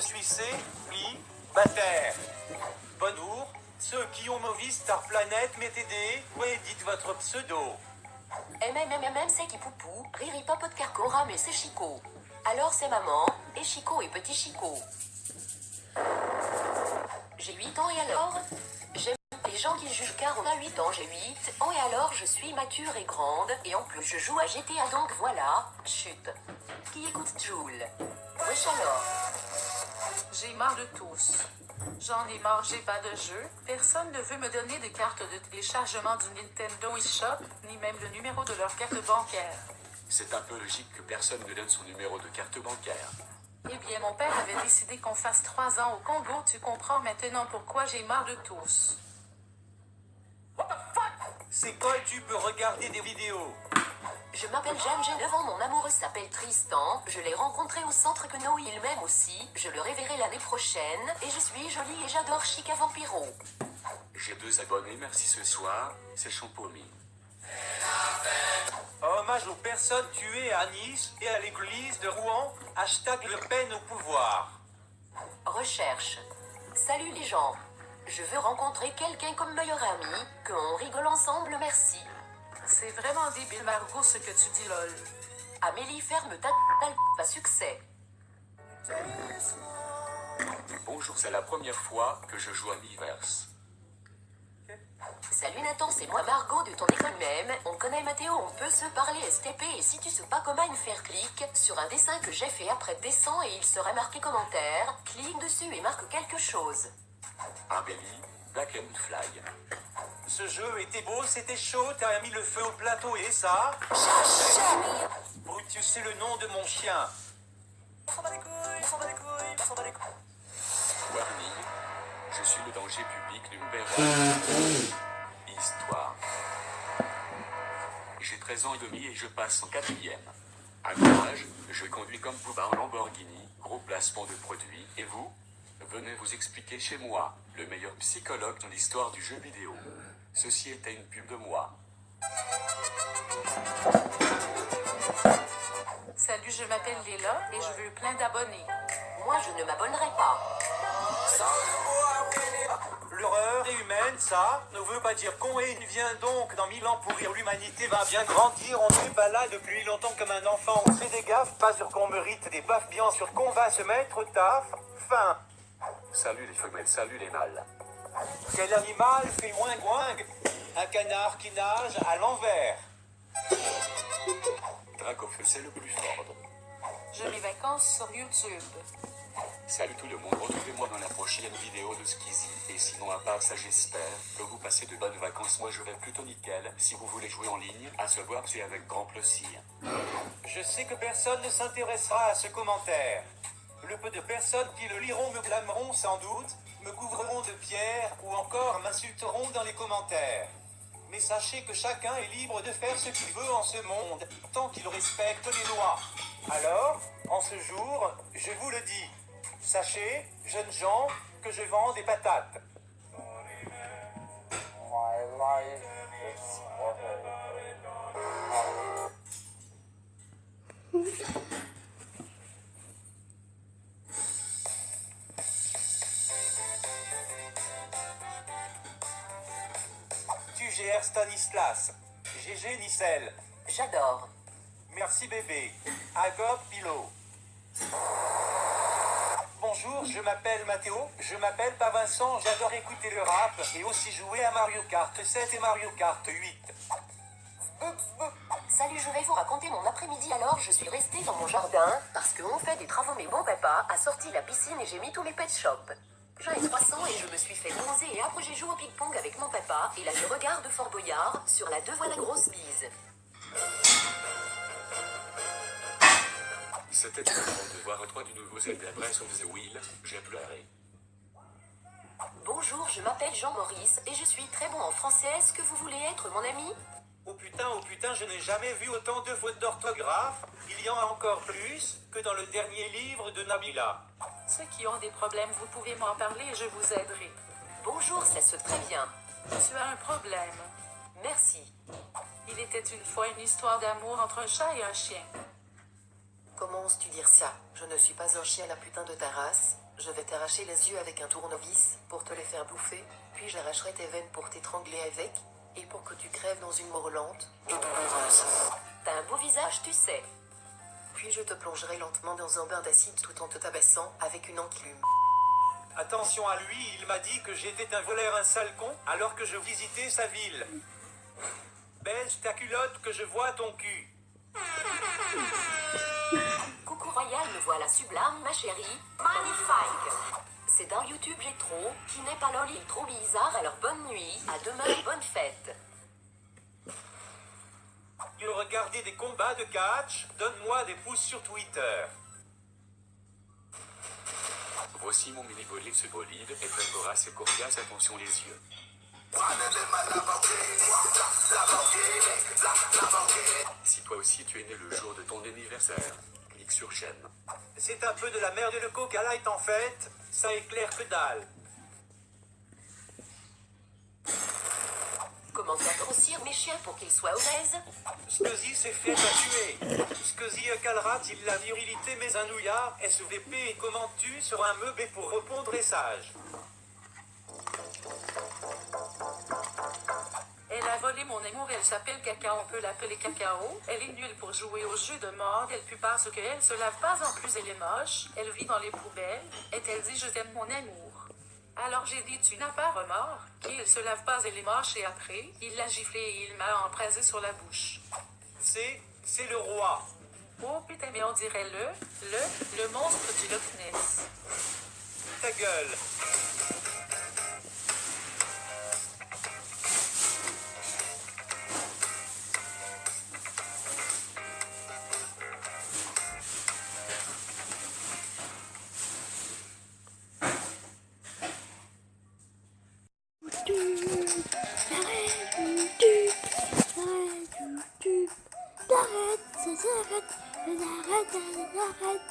suis célibataire. Bonjour, ceux qui ont mauvais Star Planet, mettez des, ouais, dites votre pseudo. C'est qui poupou, riri pas de carcora mais c'est Chico. Alors c'est maman, et Chico et petit Chico. J'ai 8 ans et alors j'aime les gens qui jugent car on a 8 ans, j'ai 8 ans et alors je suis mature et grande, et en plus je joue à GTA donc voilà, chut. Qui écoute Joule? Wesh alors. J'ai marre de tous. J'en ai marre, j'ai pas de jeu. Personne ne veut me donner de carte de téléchargement du Nintendo eShop, ni même le numéro de leur carte bancaire. C'est un peu logique que personne ne donne son numéro de carte bancaire. Eh bien, mon père avait décidé qu'on fasse 3 ans au Congo. Tu comprends maintenant pourquoi j'ai marre de tous. C'est quand tu peux regarder des vidéos? Je m'appelle Jeanne, j'ai 9 ans, mon amoureux s'appelle Tristan, je l'ai rencontré au centre que il m'aime aussi, je le reverrai l'année prochaine, et je suis jolie et j'adore Chica Vampiro. J'ai 2 abonnés, merci ce soir, c'est Champomy. Hommage aux personnes tuées à Nice et à l'église de Rouen, hashtag Le Pen au pouvoir. Recherche. Salut les gens. Je veux rencontrer quelqu'un comme meilleur ami, qu'on rigole ensemble, merci. C'est vraiment débile, Margot, ce que tu dis, lol. Amélie, ferme ta pas succès. Bonjour, c'est la première fois que je joue à Miiverse. Salut Nathan, c'est moi Margot de ton école même. On connaît Mathéo, on peut se parler STP et si tu sais pas comment faire clic sur un dessin que j'ai fait après descends et il sera marqué commentaire. Clique dessus et marque quelque chose. Amélie, Black and Fly. Ce jeu était beau, c'était chaud, t'as mis le feu au plateau et ça... Brutus, c'est le nom de mon chien. Warning, je suis le danger public numéro 1. Histoire. J'ai 13 ans et demi et je passe en 4e. À mon âge, je conduis comme Booba en Lamborghini, gros placement de produits, et vous? Venez vous expliquer chez moi, le meilleur psychologue dans l'histoire du jeu vidéo. Ceci était une pub de moi. Salut, je m'appelle Léla et je veux plein d'abonnés. Moi, je ne m'abonnerai pas. L'horreur est humaine, ça ne veut pas dire qu'on est. Il vient donc dans 1000 ans pourrir l'humanité va bien grandir. On n'est pas là depuis longtemps comme un enfant. On fait des gaffes, pas sur qu'on mérite des baffes, bien sûr qu'on va se mettre au taf. Fin. Salut les femelles, salut les mâles. Quel animal fait ouing-ouing? Un canard qui nage à l'envers. Dracofeu, c'est le plus fort. Je mes vacances sur YouTube. Salut tout le monde, retrouvez-moi dans la prochaine vidéo de Skizzy. Et sinon, à part ça, j'espère que vous passez de bonnes vacances. Moi, je vais plutôt nickel. Si vous voulez jouer en ligne, à se voir, c'est avec grand plaisir. Je sais que personne ne s'intéressera à ce commentaire. Le peu de personnes qui le liront me blâmeront sans doute, me couvriront de pierres ou encore m'insulteront dans les commentaires. Mais sachez que chacun est libre de faire ce qu'il veut en ce monde, tant qu'il respecte les lois. Alors, en ce jour, je vous le dis, sachez, jeunes gens, que je vends des patates. Tu gères Stanislas. GG Nicelle. J'adore. Merci bébé. Agop Pilo. Bonjour, je m'appelle Mathéo, je m'appelle pas Vincent, j'adore écouter le rap et aussi jouer à Mario Kart 7 et Mario Kart 8. Salut, je vais vous raconter mon après-midi. Alors, je suis restée dans mon jardin parce qu'on fait des travaux. Mais bon papa a sorti la piscine et j'ai mis tous mes pet shops. J'en ai 300 et je me suis fait bronzer. Et après, j'ai joué au ping-pong avec mon papa. Et là, je regarde Fort Boyard sur la 2 voies la grosse bise. C'était tellement de voir 3 du nouveau Zelda Breath of the Wild, j'ai pleuré. Bonjour, je m'appelle Jean-Maurice et je suis très bon en français. Est-ce que vous voulez être mon ami? Oh putain, je n'ai jamais vu autant de fautes d'orthographe. Il y en a encore plus que dans le dernier livre de Nabila. Ceux qui ont des problèmes, vous pouvez m'en parler et je vous aiderai. Bonjour, ça se très bien. Tu as un problème. Merci. Il était une fois une histoire d'amour entre un chat et un chien. Comment oses-tu dire ça? Je ne suis pas un chien à la putain de ta race. Je vais t'arracher les yeux avec un tournevis pour te les faire bouffer, puis j'arracherai tes veines pour t'étrangler avec, et pour que tu crèves dans une mort lente et douloureuse. T'as un beau visage, tu sais. Puis je te plongerai lentement dans un bain d'acide tout en te tabassant avec une enclume. Attention à lui, il m'a dit que j'étais un voleur, un sale con, alors que je visitais sa ville. Baisse ta culotte que je vois ton cul. Coucou Royal, me voilà sublime, ma chérie. Magnifique. C'est d'un YouTube j'ai trop, qui n'est pas loli trop bizarre, alors bonne nuit, à demain et bonne fête. Tu veux regarder des combats de catch? Donne-moi des pouces sur Twitter. Voici mon mini-bolide, ce bolide est très vorace et coriace, attention les yeux. Si toi aussi tu es né le jour de ton anniversaire, clique sur j'aime. C'est un peu de la merde et le Coca Light en fait, ça éclaire que dalle. Comment faire grossir mes chiens pour qu'ils soient obèses? Scusi s'est fait tuer. Scusi Calrat, il la virilité mais un nouillard, SVP et comment-tu sur un meuble pour répondre et sage. Elle a volé mon amour, elle s'appelle Caca, on peut l'appeler Cacao. Elle est nulle pour jouer au jeu de mort, elle pue parce qu'elle se lave pas, en plus elle est moche, elle vit dans les poubelles, et elle dit je t'aime mon amour. Alors j'ai dit tu n'as pas remords, qu'il se lave pas, elle est moche, et après, il l'a giflé et il m'a embrasé sur la bouche. C'est le roi. Oh putain, mais on dirait le monstre du Loch Ness. Ta gueule. Arrête.